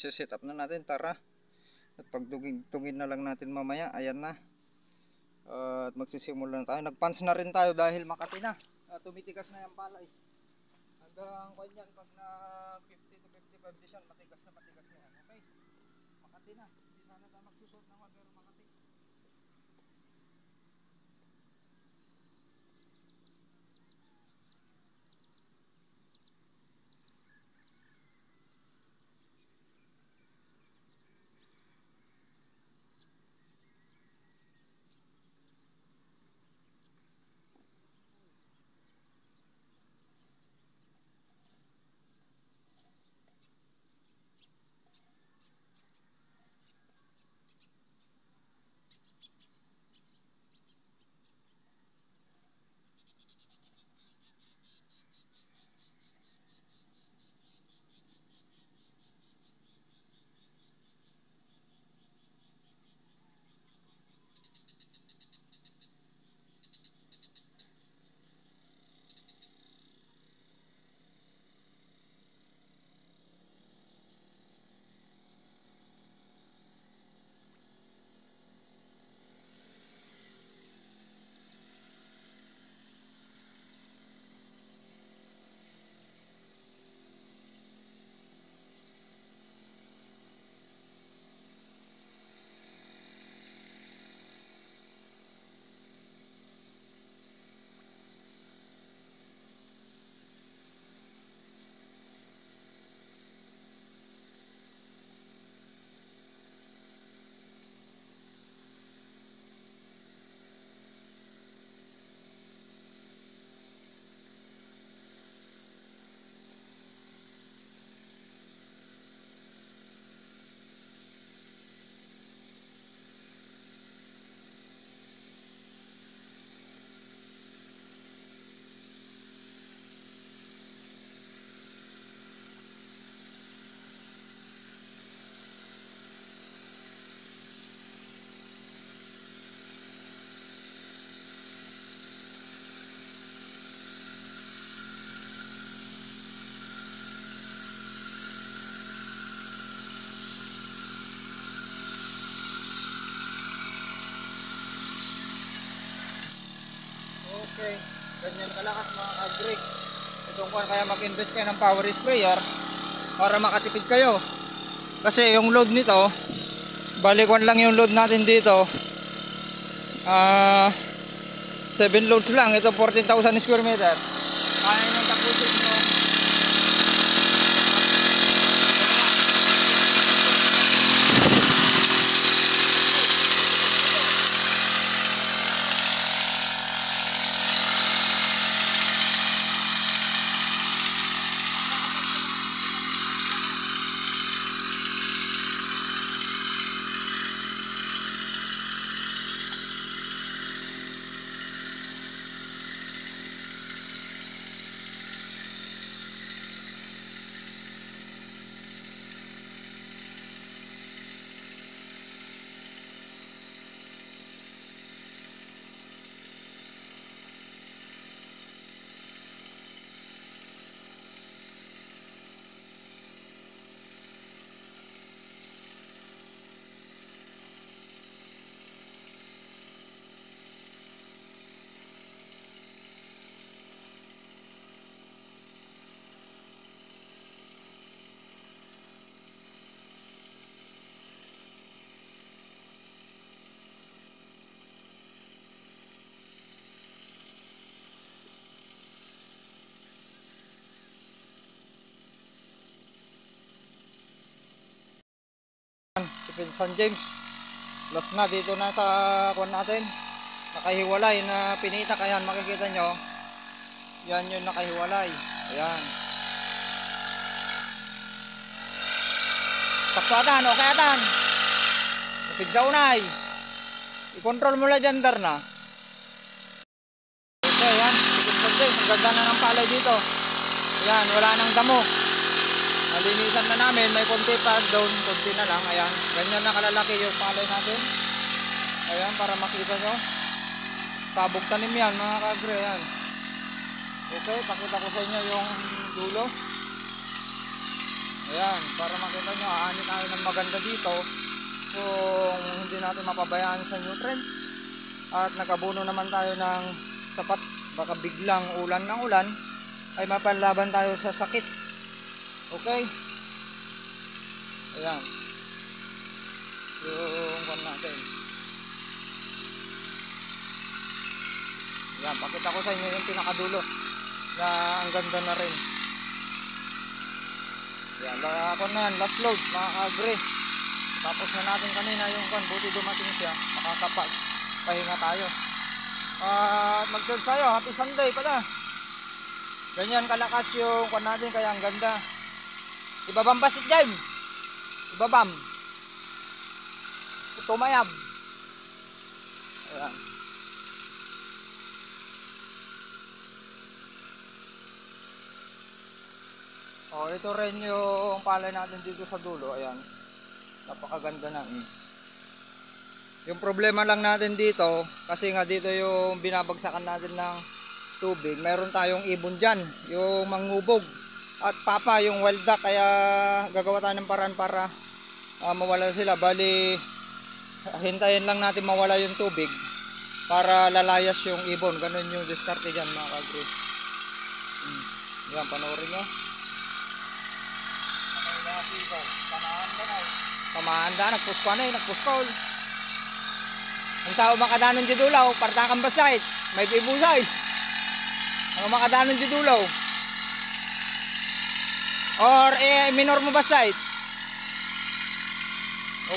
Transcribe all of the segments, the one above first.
isi-set up na natin, tara. At pagtugin na lang natin mamaya. Ayan na. At magsisimula na tayo. Nagpans na rin tayo dahil Makati na. Tumitigas na yung palay. Hanggang kanyan pag na 50 to 55 diyan, matigas na yan. Okay. Makati na. Hindi sana tayo magsusot ng pero Makati. Okay, ganyan kalakas mga kagre. Itong kuwan, kaya mag-invest kayo ng power sprayer para makatipid kayo. Kasi yung load nito, balikwan lang yung load natin dito. 7 loads lang, ito 14,000 square meter. Kaya nyo tapusin yung San James. Last na dito na sa kuwan natin. Nakahiwalay na pinita, kaya makikita nyo. Yan yung nakahiwalay. Ayan. Sakto atan, okay atan. Kapig sa unay. I-control mo lang dyan, dar na. Okay, ayan. San James. Ang ganda na ng palay dito. Ayan, wala nang damo. Nalinisan na namin, may konti pa doon, konti na lang. Ayan, ganyan na kalalaki yung palay natin. Ayan, para makita nyo. Sabog tanim yan mga kagre. Ayan. Okay, pakita ko sa inyo yung dulo. Ayan, para makita nyo, aanin tayo ng maganda dito kung hindi natin mapabayaan sa nutrients. At nakabuno naman tayo ng sapat, baka biglang ulan ng ulan ay mapanlaban tayo sa sakit. Okay? Ayan. Yung pan natin. Ayan, pakita ko sa inyo yung pinakadulo na ang ganda na rin. Ayan, ako na yan, last load, mga ka-agri. Tapos na natin kanina yung pan, buti dumating siya, makakapag pahinga tayo. Mag-charge tayo, happy Sunday pala. Ganyan kalakas yung pan natin, kaya ang ganda. Ibabam ba si Jaime? Ibabam. Tumayab. Ayan. Oh, ito rin yung palay natin dito sa dulo. Ayan. Napakaganda na. Yung problema lang natin dito, kasi nga dito yung binabagsakan natin ng tubig. Meron tayong ibon dyan, yung mangubog. At papa, yung wild duck, kaya gagawa tayo ng paraan para mawala sila. Bali, hintayin lang natin mawala yung tubig para lalayas yung ibon. Ganun yung diskarte dyan, mga kagri. Yan, panoorin nyo. Pamahanda, nagpusko na nagpuskol. Ang sao makadanon di dulaw, partakang basait, may bibusay. Ang makadanon di dulaw. Or minor mo basait.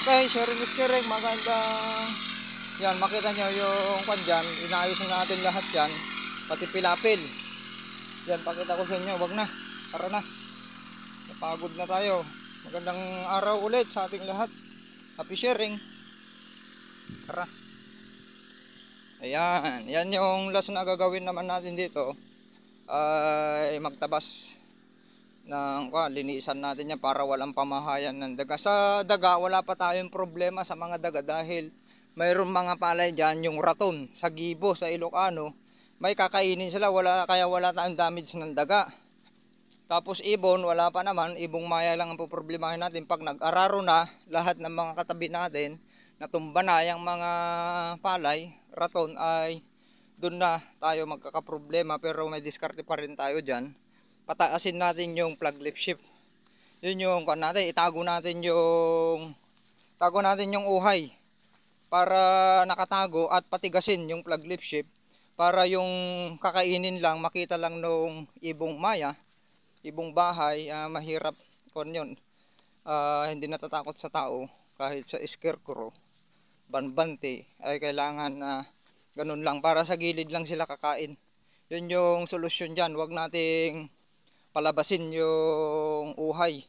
Okay, sharing is caring, magandang. Yan, makita nyo yung kwan dyan, inayos natin lahat yan, pati pilapil. Yan, pakita ko sa inyo, wag na, tara na. Napagod na tayo. Magandang araw ulit sa ating lahat. Happy sharing. Tara. Ayan, yan yung last na gagawin naman natin dito. Ay magtabas ng linisan natin yan para walang pamahayan ng daga. Sa daga, wala pa tayong problema sa mga daga dahil mayroong mga palay dyan, yung raton sa Gibo, sa Ilocano. May kakainin sila, kaya wala tayong damage ng daga. Tapos ibon, wala pa naman, ibong maya lang ang poproblemahin natin. Pag nag-araro na, lahat ng mga katabi natin, natumba na yung mga palay, raton, ay doon na tayo magkakaproblema. Pero may diskarte pa rin tayo dyan. Pataasin natin yung plug lift shift. Yun yung natin, itago natin yung uhay para nakatago at patigasin yung plug lift shift para yung kakainin lang, makita lang nung ibong maya, ibong bahay. Mahirap yun. Hindi natatakot sa tao kahit sa scarecrow, banbante, ay kailangan na ganun lang, para sa gilid lang sila kakain. Yun yung solusyon dyan. Huwag nating palabasin yung uhay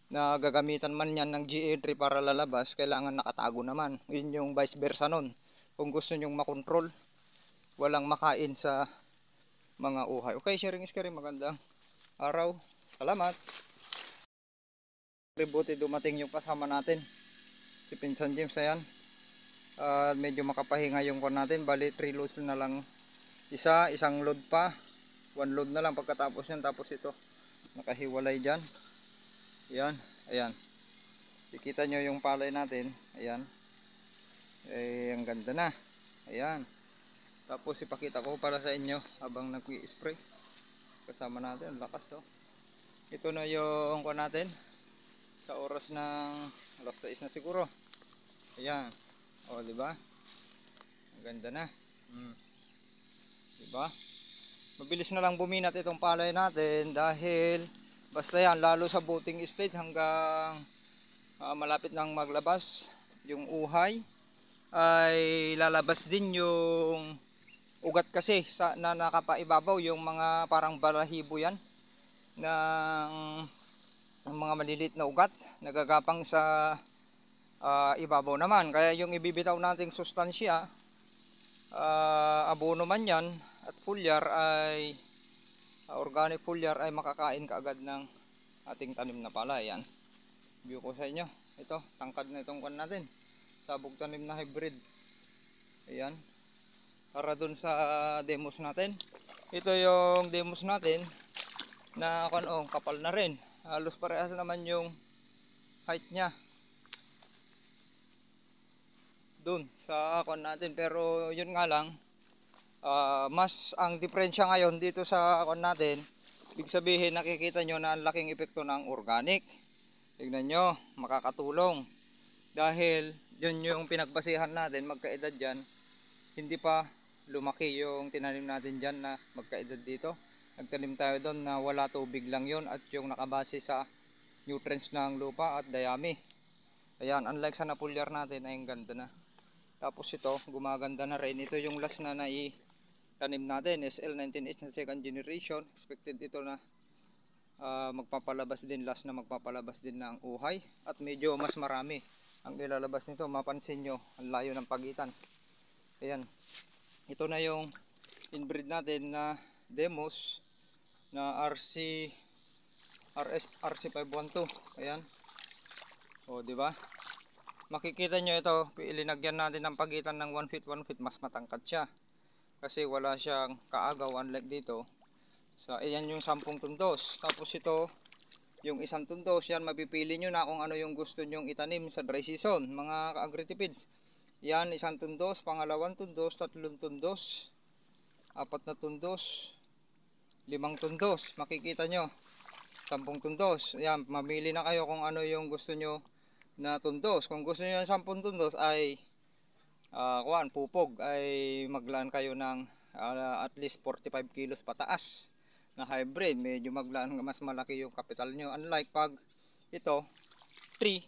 na gagamitan man yan ng GA3 para lalabas. Kailangan nakatago naman. Yun yung vice versa nun. Kung gusto nyong makontrol, walang makain sa mga uhay. Okay, sharing is caring. Magandang araw. Salamat. Buti dumating yung kasama natin, si Pinsan James. Ayan. Medyo makapahinga yung kon natin. Bali 3 loads na lang. Isang load pa. 1 load na lang pagkatapos yan. Tapos ito, nakahiwalay dyan. Ayan. Ayan. Ikita nyo yung palay natin. Ayan. Ang ganda na. Ayan. Tapos ipakita ko para sa inyo habang nag-spray. Kasama natin. Ang lakas, oh. Ito na yung kon natin. Sa oras ng alas 6 na siguro. Ayan. O, diba? Ang ganda na. Diba? Mabilis na lang buminat itong palay natin dahil basta yan, lalo sa buting stage hanggang malapit nang maglabas yung uhay, ay lalabas din yung ugat kasi na nakapaibabaw, yung mga parang balahibo yan ng mga maliliit na ugat nagagapang sa ibabaw naman. Kaya yung ibibitaw nating sustansya, abono man yan at foliar, ay organic foliar, ay makakain kaagad ng ating tanim na palay. Yan, view ko sa inyo. Ito, tangkad na itong kan natin, sabog tanim na hybrid. Ayan, para dun sa demos natin. Ito yung demos natin na kapal na rin. Halos parehas naman yung height niya dun sa kon natin, pero yun nga lang, mas ang diferensya ngayon dito sa kon natin, ibig sabihin nakikita nyo na ang laking epekto ng organic. Tignan nyo, makakatulong dahil yun yung pinagbasihan natin magkaedad dyan. Hindi pa lumaki yung tinanim natin dyan na magkaedad dito. Nagtanim tayo doon na wala tubig lang yun at yung nakabase sa nutrients ng lupa at dayami. Ayan, unlike sa napulyar natin ay ang ganda na. Tapos ito, gumaganda na rin. Ito yung last na tanim natin, SL19H na second generation. Expected ito na magpapalabas din, last na magpapalabas din ng uhay. At medyo mas marami ang ilalabas nito. Mapansin nyo, ang layo ng pagitan. Ayan, ito na yung inbreed natin na Demos na RC512. Ayan. O, di ba? Makikita nyo ito, ilinagyan natin ng pagitan ng 1 feet 1 feet, mas matangkad siya. Kasi wala siyang kaagaw unlike dito. So, ayan yung 10 tundos. Tapos ito, yung isang tundos, yan mapipili nyo na kung ano yung gusto nyong itanim sa dry season, mga ka-agritipids. Yan, isang tundos, pangalawang tundos, tatlong tundos, 4 na tundos, 5 tundos. Makikita nyo, 10 tundos. Yan, mamili na kayo kung ano yung gusto nyo na tundos. Kung gusto nyo yung 10 tundos ay pupog, ay maglaan kayo ng at least 45 kilos pataas na hybrid. Medyo maglaan, mas malaki yung kapital nyo. Unlike pag ito 3,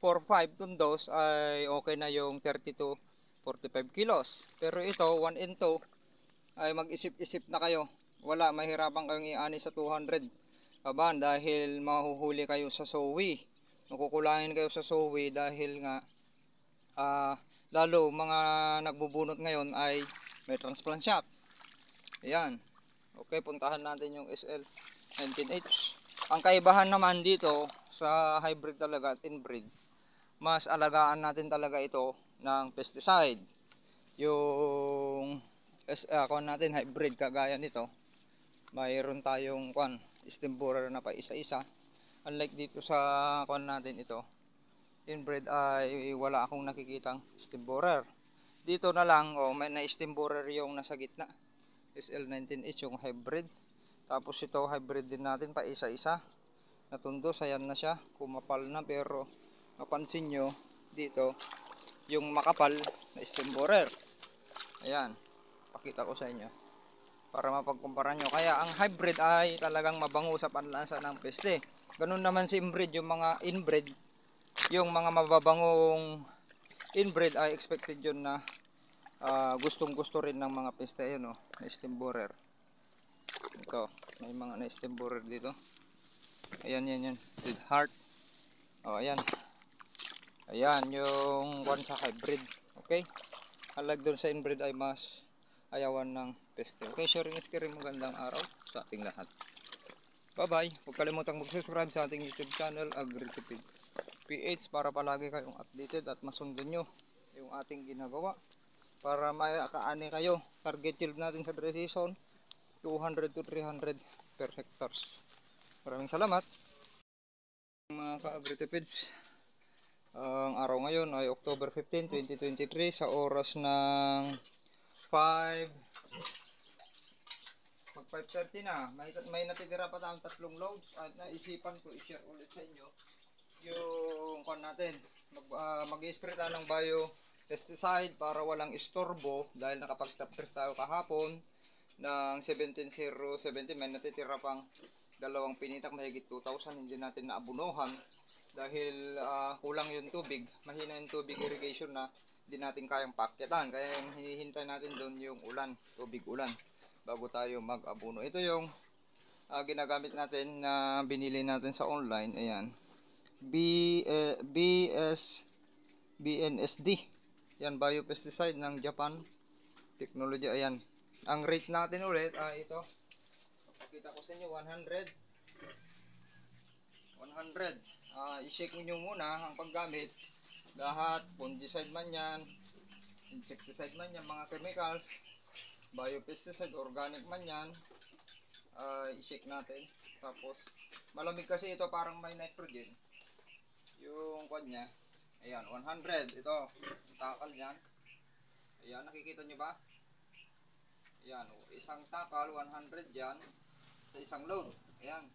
4, 5 tundos ay okay na yung 30 to 45 kilos. Pero ito 1 and 2 ay mag-isip-isip na kayo. Wala, mahirapan kayong i-ani sa 200 kaban dahil mahuhuli kayo sa sowi. Makukulangin kayo sa sowi dahil nga lalo mga nagbubunot ngayon ay may transplant shop. Ayan. Okay, puntahan natin yung SL19H. Ang kaibahan naman dito sa hybrid talaga at inbreed, mas alagaan natin talaga ito ng pesticide. Yung natin hybrid kagaya nito, mayroon tayong stem borer na pa isa-isa. Unlike dito sa natin ito, inbred ay wala akong nakikitang stem borer. Dito na lang, may na stem borer yung nasa gitna. SL19H yung hybrid. Tapos ito hybrid din natin pa isa-isa. Natundos, ayan na siya. Kumapal na, pero mapansin nyo dito yung makapal na stem borer. Ayan, pakita ko sa inyo para mapagkumpara nyo. Kaya ang hybrid ay talagang mabango sa panlasa ng peste. Ganun naman si inbred, yung mga inbred, yung mga mababangong inbred ay expected yun na gustong gusto rin ng mga peste. Ayun, na stem borer. Ito, may mga na stem borer dito. Ayan, yan, red heart. Ayan. Ayan yung sa hybrid. Okay, halag doon sa inbred ay mas ayawan ng peste. Okay, sharing is caring. Magandang araw sa ating lahat. Bye bye. Huwag kalimutang mag-subscribe sa ating YouTube channel Agritipid PH para palagi kayong updated at masundan nyo yung ating ginagawa para makaani kayo. Target yield natin sa dry season 200 to 300 per hectares. Maraming salamat mga ka-agritipids. Ang araw ngayon ay October 15, 2023 sa oras ng 5:30 na. May natitira pa tayong 3 loads at naisipan ko i-share ulit sa inyo yung natin. Mag-i-spray tayo ng bio-pesticide para walang istorbo dahil nakapag-top-dress tayo kahapon ng 17070. May natitira pang 2 pinitak, mahigit 2,000 hindi natin naabunuhan dahil kulang yung tubig, mahina yung tubig irrigation na hindi natin kayang pakyatan. Kaya yung hinihintay natin doon yung ulan, tubig ulan, bago tayo mag-abuno. Ito yung ginagamit natin na binili natin sa online. Ayan, BNSD. Yan, biopesticide ng Japan Technology. Ayan, ang rate natin ulit ay ito. Pakita ko sa inyo, 100. I-shake nyo muna ang paggamit. Lahat, fungicide man yan, insecticide man yan, mga chemicals, biopesticide, organic man yan, i-shake natin. Tapos malamig kasi ito, parang may nitrogen yung kwan niya. Ayan, 100 ito yung takal niyan. Ayan, nakikita nyo ba? Ayan, isang takal 100 yan sa isang load. Ayan,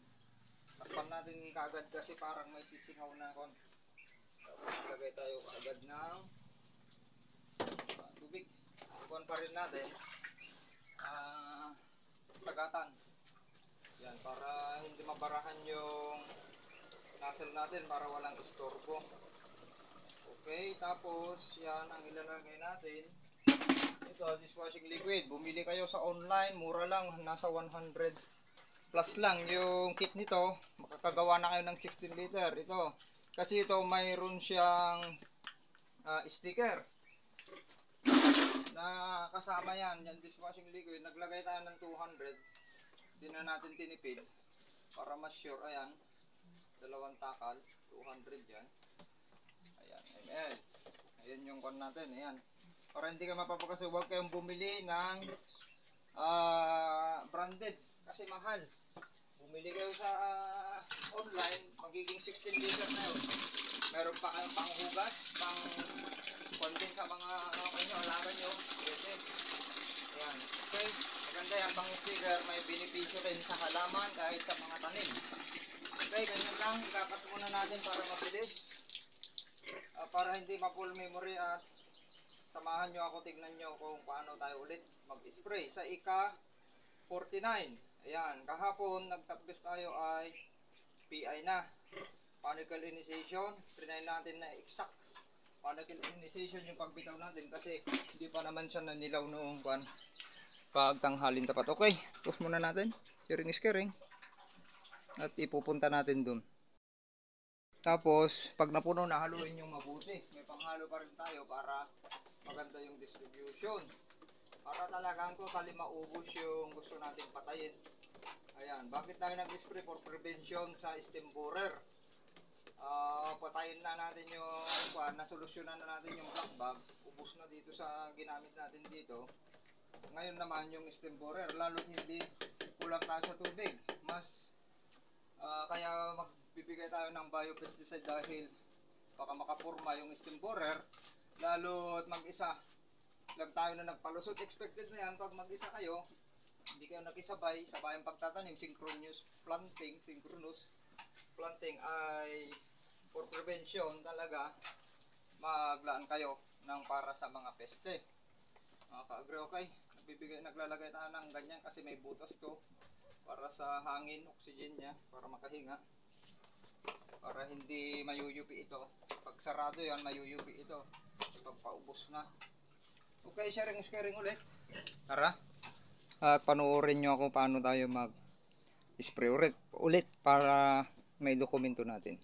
takpan natin kaagad kasi parang may sisingaw na kon. Tapos lagay tayo kaagad ng tubig. Kuhan pa rin natin sagatan. Yan, para hindi mabarahan yung nozzle natin, para walang istorbo. Okay, tapos yan ang ilalagay natin. Ito, dishwashing liquid. Bumili kayo sa online, mura lang, nasa 100 plus lang yung kit nito. Makakagawa na kayo ng 16 liter. Ito, kasi ito mayroon siyang sticker na kasama yan, yung dishwashing liquid. Naglagay tayo ng 200. Hindi na natin tinipid para mas sure. Ayan, dalawang takal, 200 yan. Ayan, ml. Ayan yung kon natin. Ayan, para hindi kayo mapapagkasubo, huwag kayong bumili ng branded kasi mahal. Bumili kayo sa online, magiging 16 liters na yun. Meron pa kayong panghugas, pang content sa mga alaman nyo. Ayan, okay. Maganda yan, pang sticker, may benepisyo rin sa halaman kahit sa mga tanim. Okay, ganyan lang. Ikakat muna natin para mabilis. Para hindi ma-full memory at samahan nyo ako, tignan nyo kung paano tayo ulit mag-spray sa ika 49. Ayan, kahapon nagtapos tayo ay PI na, particle initiation. Trinay natin na exact particle initiation yung pagbitaw natin kasi hindi pa naman siya nanilaw noong pagtanghalin tapat. Okay, push muna natin scaring at ipupunta natin dun. Tapos pag napuno na, haluin yung mabuti. May panghalo pa rin tayo para maganda yung distribution, para talagang totally maubos yung gusto nating patayin. Ayan, bakit tayo nag-spray? For prevention sa stem borer. Patayin na natin yung nasolusyonan na natin yung black bag. Ubos na dito sa ginamit natin dito. Ngayon naman yung stem borer, lalo hindi kulang tayo sa tubig. Mas kaya magbibigay tayo ng biopesticide dahil baka makapurma yung stem borer. Lalo at mag-isa lang tayo na nagpalusot. Expected na yan pag mag-isa kayo, hindi kayo nakisabay, sabayang pagtatanim, synchronous planting ay for prevention talaga. Maglaan kayo ng para sa mga peste. Mga ka-agri, okay? Naglalagay tayo ng ganyan kasi may butas to para sa hangin, oxygen niya, para makahinga, para hindi mayuyupi ito. Pag sarado yan, mayuyupi ito pag paubos na. Okay, scaring ulit. Tara, at panoorin nyo ako paano tayo mag spray ulit para may dokumento natin.